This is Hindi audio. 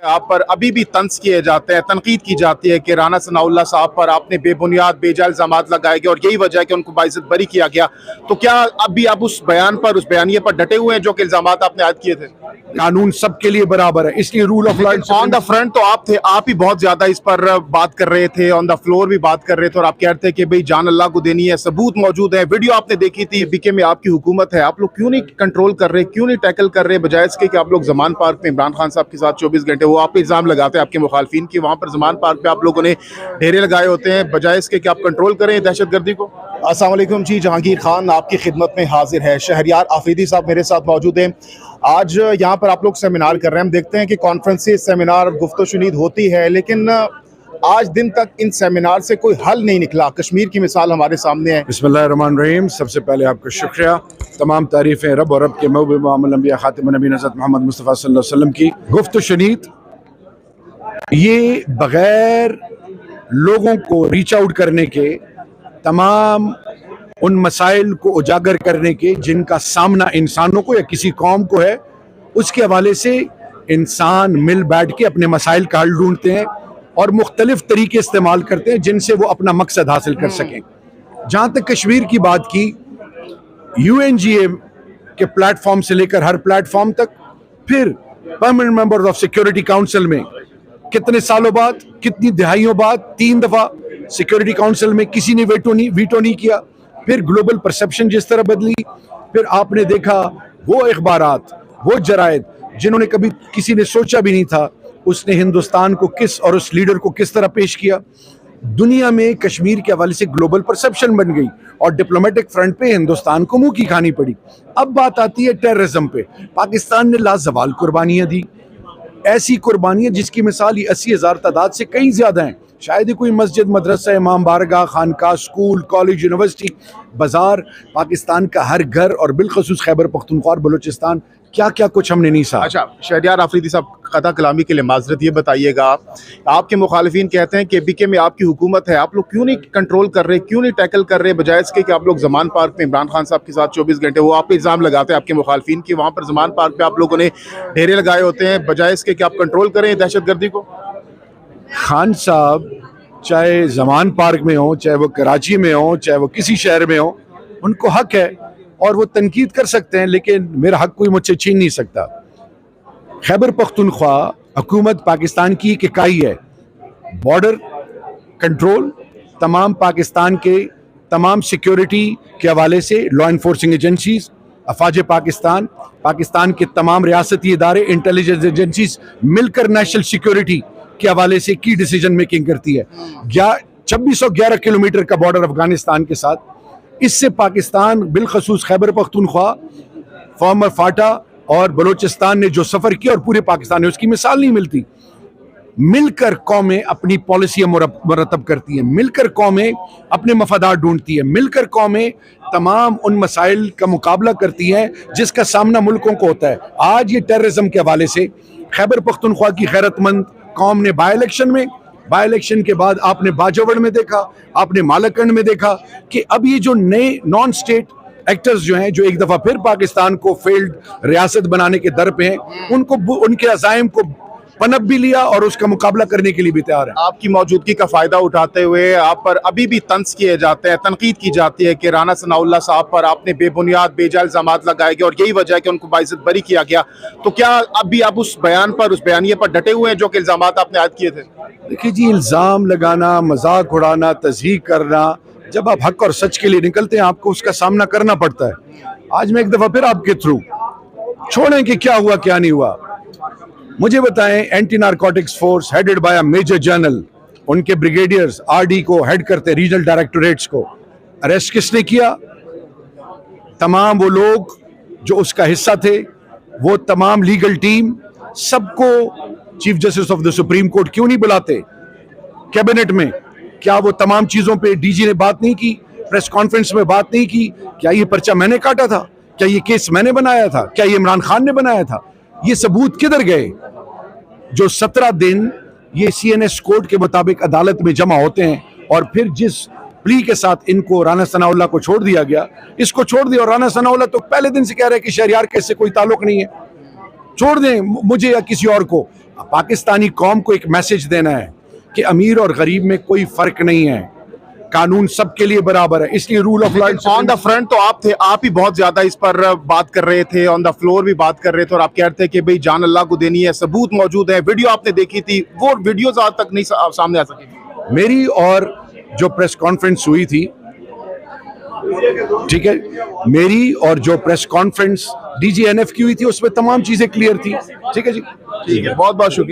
आप पर अभी भी तंज किए जाते हैं, तनकीद की जाती है कि राना सनाउल्लाह साहब पर आपने बेबुनियाद बेजा इल्जामात लगाए गए और यही वजह है कि उनको बाइज्जत बरी किया गया। तो क्या अभी आप उस बयान पर, उस बयानिए पर डटे हुए हैं जो कि इल्जामात आपने आयद किए थे? कानून सबके लिए बराबर है, इसलिए rule of law. On the front तो आप थे, आप ही बहुत ज्यादा इस पर बात कर रहे थे, ऑन द फ्लोर भी बात कर रहे थे और आप कह रहे थे कि भाई जान अल्लाह को देनी है, सबूत मौजूद है, वीडियो आपने देखी थी। बीके में आपकी हुकूमत है, आप लोग क्यों नहीं कंट्रोल कर रहे, क्यों नहीं टैकल कर रहे, बजाय इसके कि आप लोग जमान पार्क में इमरान खान साहब के साथ 24 घंटे, वो आप इल्जाम लगाते हैं आपके मुखालफिन की, वहां पर जमान पार्क पे आप लोगों ने ढेरे लगाए होते हैं, बजाय इसके कि आप कंट्रोल करें दहशतगर्दी को। अस्सलाम वालेकुम जी, जहांगीर खान आपकी खिदमत में हाजिर है। शहरियार आफरीदी साहब मेरे साथ मौजूद हैं। आज यहाँ पर आप लोग सेमिनार कर रहे हैं, हम देखते हैं कि कॉन्फ्रेंसेस, सेमिनार, गुफ्तगू होती है, लेकिन आज दिन तक इन सेमिनार से कोई हल नहीं निकला। कश्मीर की मिसाल हमारे सामने है। बिस्मिल्लाहिर्रहमानिर्रहीम। सबसे पहले आपका शुक्रिया, तमाम तारीफ़ें रब और रब के महबूब इमामुल अंबिया खातिमुन नबीय्यीन हज़रत मोहम्मद मुस्तफ़ा सल्लल्लाहु अलैहि वसल्लम की गुफ्तगू। ये बग़ैर लोगों को रीच आउट करने के, तमाम उन मसाइल को उजागर करने के जिनका सामना इंसानों को या किसी कौम को है, उसके हवाले से इंसान मिल बैठ के अपने मसाइल का हल ढूंढते हैं और मुख्तलिफ तरीके इस्तेमाल करते हैं जिनसे वो अपना मकसद हासिल कर सकें। जहाँ तक कश्मीर की बात की, UNGA के प्लेटफॉर्म से लेकर हर प्लेटफॉर्म तक, फिर permanent member of security council में कितने सालों बाद, कितनी दिहाइयों बाद 3 दफा सिक्योरिटी काउंसिल में किसी ने वीटो नहीं किया। फिर ग्लोबल परसेप्शन जिस तरह बदली, फिर आपने देखा वो अखबारात, वो जरायद जिन्होंने कभी किसी ने सोचा भी नहीं था, उसने हिंदुस्तान को किस और उस लीडर को किस तरह पेश किया। दुनिया में कश्मीर के हवाले से ग्लोबल परसेप्शन बन गई और डिप्लोमेटिक फ्रंट पे हिंदुस्तान को मुंह की खानी पड़ी। अब बात आती है टेररिज्म पे। पाकिस्तान ने लाजवाल कुर्बानियां दी, ऐसी कुर्बानियां जिसकी मिसाल ये 80,000 तादाद से कहीं ज्यादा हैं। शायद ही कोई मस्जिद, मदरसा, इमाम बारगाह, खानका, स्कूल, कॉलेज, यूनिवर्सिटी, बाजार, पाकिस्तान का हर घर और बिलखसूस खैबर पख्तूनख्वा और बलूचिस्तान, क्या क्या कुछ हमने नहीं सहा। अच्छा, शहरियार आफरीदी साहब, खता कलामी के लिए माजरत, ये बताइएगा, आपके मुखालिफिन कहते हैं कि बीके में आपकी हुकूमत है, आप लोग क्यों नहीं कंट्रोल कर रहे, क्यों नहीं टैकल कर रहे, बजाय इसके कि आप लोग जमान पार्क में इमरान खान साहब के साथ 24 घंटे, वो आप पे इल्ज़ाम लगाते हैं आपके मुखालिफिन की, वहाँ पर जमान पार्क पे आप लोगों ने ढेरे लगाए होते हैं, बजाय इसके कि आप कंट्रोल करें दहशतगर्दी को। खान साहब चाहे जमान पार्क में हो, चाहे वो कराची में हो, चाहे वो किसी शहर में हो, उनको हक है और वो तनकीद कर सकते हैं, लेकिन मेरा हक कोई मुझसे छीन नहीं सकता। खैबर पख्तूनख्वा हुकूमत पाकिस्तान की एक इकाई है। बॉर्डर कंट्रोल तमाम पाकिस्तान के तमाम सिक्योरिटी के हवाले से लॉ इन्फोर्सिंग एजेंसीज, अफवाज पाकिस्तान, पाकिस्तान के तमाम रियासती इदारे, इंटेलिजेंस एजेंसीज मिलकर नेशनल सिक्योरिटी के हवाले से की डिसीजन मेकिंग करती है। 2611 किलोमीटर का बॉर्डर अफगानिस्तान के साथ, इससे पाकिस्तान बिलखसूस खैबर पख्तूनख्वा, फॉर्मर फाटा और बलूचिस्तान ने जो सफर किया और पूरे पाकिस्तान ने, उसकी मिसाल नहीं मिलती। मिलकर कौमें अपनी पॉलिसी मुरतब करती हैं, मिलकर कौमें अपने मफादात ढूंढती हैं, मिलकर कौमें तमाम उन मसाइल का मुकाबला करती हैं जिसका सामना मुल्कों को होता है। आज ये टेररिज्म के हवाले से खैबर पख्तूनख्वा की गैरतमंद कौम ने बाई इलेक्शन के बाद आपने बाजवड़ में देखा, आपने मालकंड में देखा कि अब ये जो नए नॉन स्टेट एक्टर्स जो हैं, जो एक दफा फिर पाकिस्तान को फेल्ड रियासत बनाने के दर पे हैं, उनको उनके अज़ाइम को पनप भी लिया और उसका मुकाबला करने के लिए भी तैयार है। आपकी मौजूदगी का फायदा उठाते हुए आप पर अभी भी तंज किए जाते हैं, तनकीद की जाती है कि राना सनाउल्लाह साहब पर आपने बेबुनियाद बेजा इल्जामात लगाए गए और यही वजह है कि उनको बाइज्जत बरी किया गया। तो क्या अभी आप उस बयान पर, उस बयानिए पर डटे हुए हैं जो कि इल्जामात आपने आयद किए थे? देखिए जी, इल्जाम लगाना, मजाक उड़ाना, तज़हीक करना, जब आप हक और सच के लिए निकलते हैं आपको उसका सामना करना पड़ता है। आज मैं एक दफा फिर आपके थ्रू, छोड़ें कि क्या हुआ क्या नहीं हुआ, मुझे बताएं, anti narcotics force headed by a major general, उनके ब्रिगेडियर्स RD को हेड करते, रीजनल डायरेक्टोरेट्स को अरेस्ट किसने किया? तमाम वो लोग जो उसका हिस्सा थे, वो तमाम लीगल टीम, सबको chief justice of the supreme court क्यों नहीं बुलाते कैबिनेट में? क्या वो तमाम चीजों पे DG ने बात नहीं की, प्रेस कॉन्फ्रेंस में बात नहीं की? क्या ये पर्चा मैंने काटा था? क्या ये केस मैंने बनाया था? क्या ये इमरान खान ने बनाया था? ये सबूत किधर गए? जो 17 दिन ये CNS कोर्ट के मुताबिक अदालत में जमा होते हैं और फिर जिस प्ली के साथ इनको राना सनाउल्लाह को छोड़ दिया गया, इसको छोड़ दिया। और राना सनाउल्लाह तो पहले दिन से कह रहे हैं कि शहरियार केस से कोई ताल्लुक नहीं है, छोड़ दें मुझे या किसी और को। पाकिस्तानी कौम को एक मैसेज देना है कि अमीर और गरीब में कोई फर्क नहीं है, कानून सबके लिए बराबर है, इसलिए rule of law. On the front तो आप थे, आप ही बहुत ज्यादा इस पर बात कर रहे थे, ऑन द फ्लोर भी बात कर रहे थे और आप कह रहे थे कि भाई जान अल्लाह को देनी है, सबूत मौजूद है, वीडियो आपने देखी थी, वो वीडियोस आज तक नहीं सामने आ सकी। मेरी और जो प्रेस कॉन्फ्रेंस हुई थी, ठीक है, मेरी और जो प्रेस कॉन्फ्रेंस DGNF की हुई थी उसमें तमाम चीजें क्लियर थी। ठीक है जी, ठीक है, बहुत बहुत शुक्रिया।